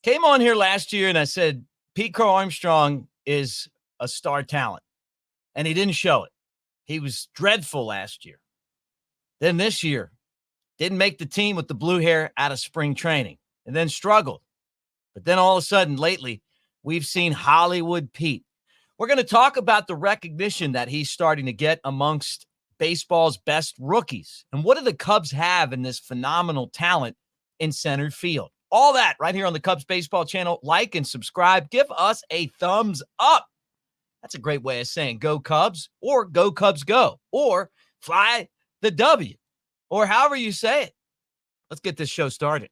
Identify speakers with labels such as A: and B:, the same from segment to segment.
A: Came on here last year and I said, Pete Crow-Armstrong is a star talent. And he didn't show it. He was dreadful last year. Then this year, didn't make the team with the blue hair out of spring training and then struggled. But then all of a sudden, lately, we've seen Hollywood Pete. We're going to talk about the recognition that he's starting to get amongst baseball's best rookies. And what do the Cubs have in this phenomenal talent in center field? All that right here on the Cubs Baseball channel. Like and subscribe. Give us a thumbs up. That's a great way of saying go Cubs, or go Cubs go, or fly the W, or however you say it. Let's get this show started.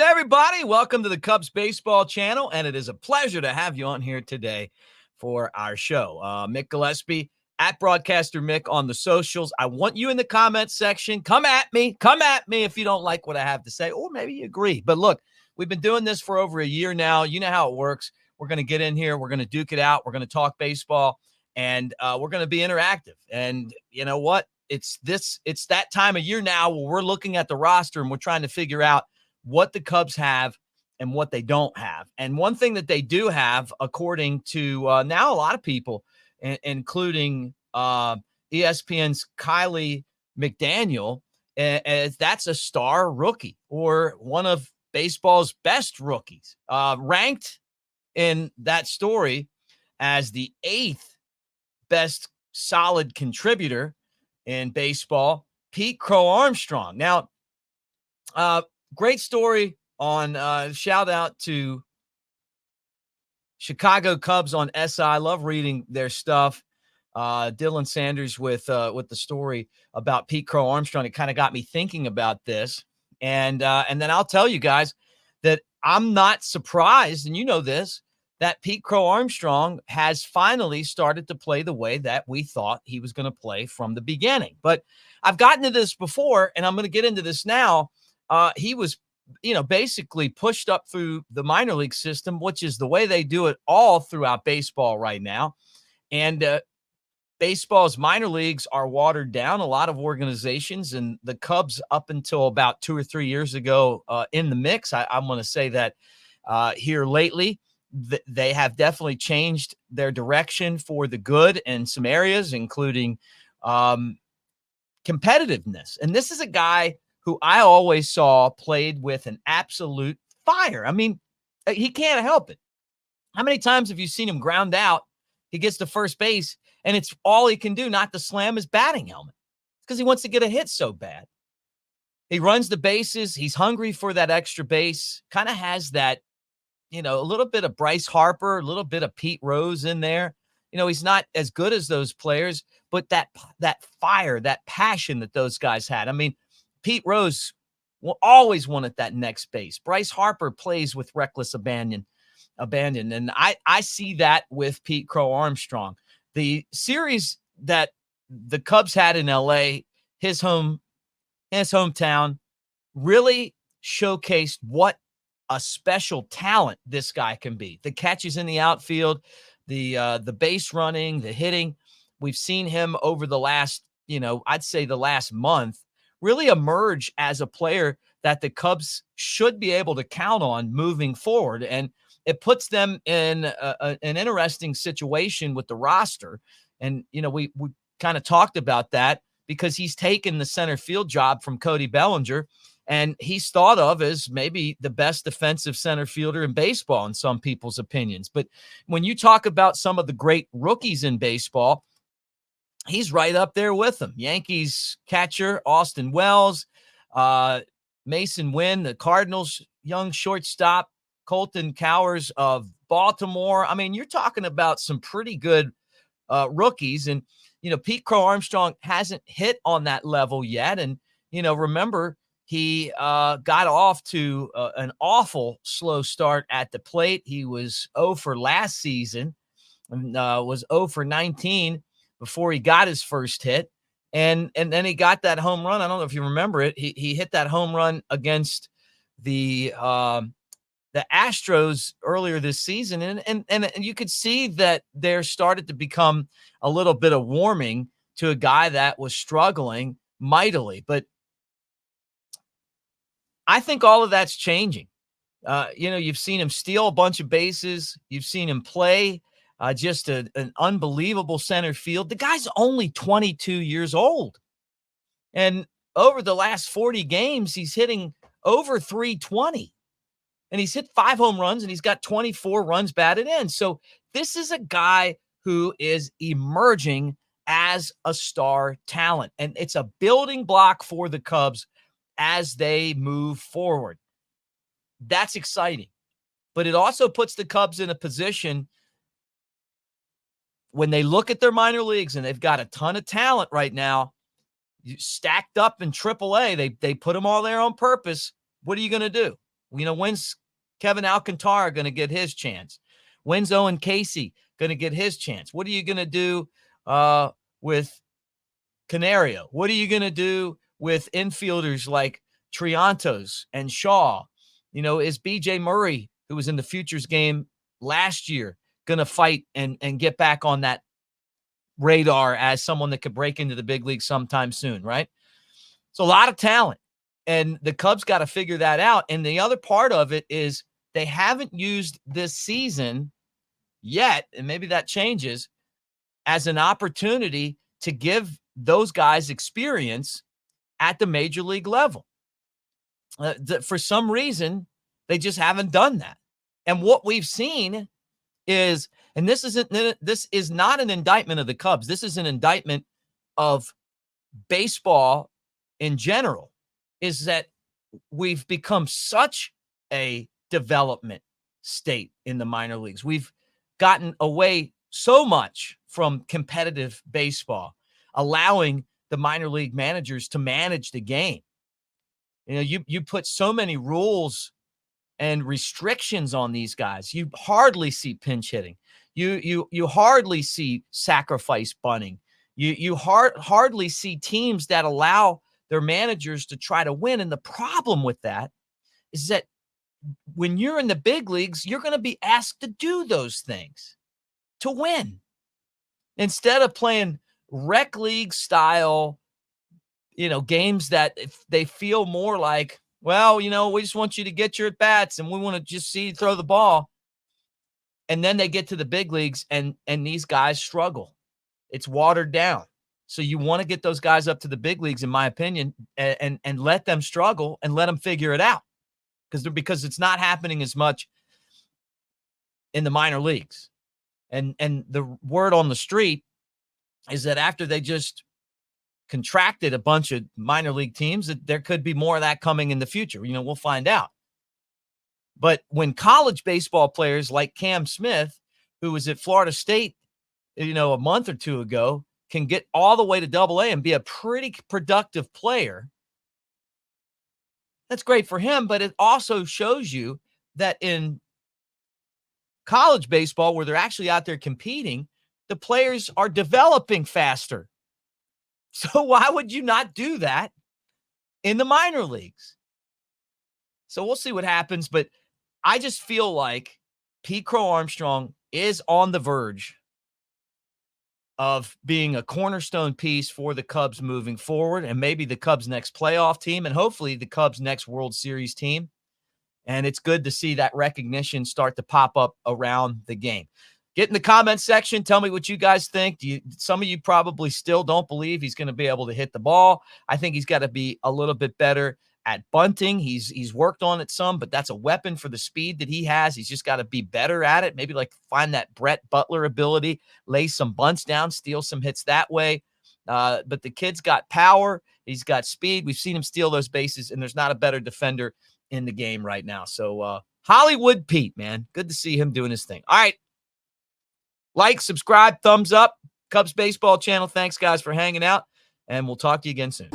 A: Everybody, welcome to the Cubs Baseball channel, and it is a pleasure to have you on here today for our show. Mick Gillespie at Broadcaster Mick on the socials. I want you in the comments section. Come at me if you don't like what I have to say, or maybe you agree. But look, we've been doing this for over a year now. You know how it works. We're going to get in here. We're going to duke it out. We're going to talk baseball, and we're going to be interactive. And you know what? It's that time of year now where we're looking at the roster and we're trying to figure out what the Cubs have and what they don't have. And one thing that they do have, according to now a lot of people, including ESPN's Kylie McDaniel, that's a star rookie, or one of baseball's best rookies, ranked in that story as the 8th best solid contributor in baseball, Pete Crow-Armstrong. Now, great story on shout out to Chicago Cubs on SI. I love reading their stuff. Dylan Sanders with the story about Pete Crow-Armstrong. It kind of got me thinking about this. And then I'll tell you guys that I'm not surprised, and you know this, that Pete Crow-Armstrong has finally started to play the way that we thought he was going to play from the beginning. But I've gotten to this before, and I'm going to get into this now. He was, basically pushed up through the minor league system, which is the way they do it all throughout baseball right now. And baseball's minor leagues are watered down. A lot of organizations, and the Cubs up until about 2 or 3 years ago in the mix. I'm going to say that here lately, they have definitely changed their direction for the good in some areas, including competitiveness. And this is a guy who I always saw played with an absolute fire. I mean, he can't help it. How many times have you seen him ground out? He gets to first base, and it's all he can do not to slam his batting helmet. It's because he wants to get a hit so bad. He runs the bases. He's hungry for that extra base. Kind of has that, a little bit of Bryce Harper, a little bit of Pete Rose in there. He's not as good as those players, but that fire, that passion that those guys had. I mean, Pete Rose always wanted that next base. Bryce Harper plays with reckless abandon. And I see that with Pete Crow-Armstrong. The series that the Cubs had in LA, his hometown, really showcased what a special talent this guy can be. The catches in the outfield, the base running, the hitting. We've seen him over the last, I'd say the last month, really emerge as a player that the Cubs should be able to count on moving forward. And it puts them in an interesting situation with the roster. And, we kind of talked about that because he's taken the center field job from Cody Bellinger, and he's thought of as maybe the best defensive center fielder in baseball in some people's opinions. But when you talk about some of the great rookies in baseball, he's right up there with them. Yankees catcher Austin Wells, Mason Wynn, the Cardinals' young shortstop, Colton Cowers of Baltimore. I mean, you're talking about some pretty good rookies. And, Pete Crow-Armstrong hasn't hit on that level yet. And, remember, he got off to an awful slow start at the plate. He was 0 for last season. was 0 for 19 before he got his first hit. And then he got that home run. I don't know if you remember it. He hit that home run against the Astros earlier this season. And you could see that there started to become a little bit of warming to a guy that was struggling mightily. But I think all of that's changing. You've seen him steal a bunch of bases. You've seen him play just an unbelievable center field. The guy's only 22 years old. And over the last 40 games, he's hitting over 320. And he's hit 5 home runs, and he's got 24 runs batted in. So this is a guy who is emerging as a star talent. And it's a building block for the Cubs as they move forward. That's exciting. But it also puts the Cubs in a position when they look at their minor leagues, and they've got a ton of talent right now, stacked up in AAA. They put them all there on purpose. What are you going to do? When's Kevin Alcantara going to get his chance? When's Owen Casey going to get his chance? What are you going to do with Canario? What are you going to do with infielders like Triantos and Shaw? Is BJ Murray, who was in the Futures game last year, going to fight and get back on that radar as someone that could break into the big league sometime soon, right? It's a lot of talent, and the Cubs got to figure that out. And the other part of it is they haven't used this season yet, and maybe that changes, as an opportunity to give those guys experience at the major league level. For some reason, they just haven't done that. And what we've seen is, and this is not an indictment of the Cubs. This is an indictment of baseball in general, is that we've become such a development state in the minor leagues. We've gotten away so much from competitive baseball, allowing the minor league managers to manage the game. You put so many rules and restrictions on these guys. You hardly see pinch hitting. You hardly see sacrifice bunting. You hardly see teams that allow their managers to try to win. And the problem with that is that when you're in the big leagues, you're going to be asked to do those things to win. Instead of playing rec league style, games that they feel more like, well, we just want you to get your at-bats and we want to just see you throw the ball. And then they get to the big leagues and these guys struggle. It's watered down. So you want to get those guys up to the big leagues, in my opinion, and let them struggle and let them figure it out. Because it's not happening as much in the minor leagues. And the word on the street is that after they just contracted a bunch of minor league teams, that there could be more of that coming in the future. We'll find out. But when college baseball players like Cam Smith, who was at Florida State, a month or two ago, can get all the way to AA and be a pretty productive player, that's great for him. But it also shows you that in college baseball, where they're actually out there competing, the players are developing faster. So why would you not do that in the minor leagues? So we'll see what happens, but I just feel like Pete Crow-Armstrong is on the verge of being a cornerstone piece for the Cubs moving forward, and maybe the Cubs' next playoff team, and hopefully the Cubs' next World Series team. And it's good to see that recognition start to pop up around the game. Get in the comments section. Tell me what you guys think. Some of you probably still don't believe he's going to be able to hit the ball. I think he's got to be a little bit better at bunting. He's worked on it some, but that's a weapon for the speed that he has. He's just got to be better at it. Maybe like find that Brett Butler ability, lay some bunts down, steal some hits that way. But the kid's got power. He's got speed. We've seen him steal those bases, and there's not a better defender in the game right now. So Hollywood Pete, man, good to see him doing his thing. All right. Like, subscribe, thumbs up, Cubs Baseball channel. Thanks, guys, for hanging out, and we'll talk to you again soon.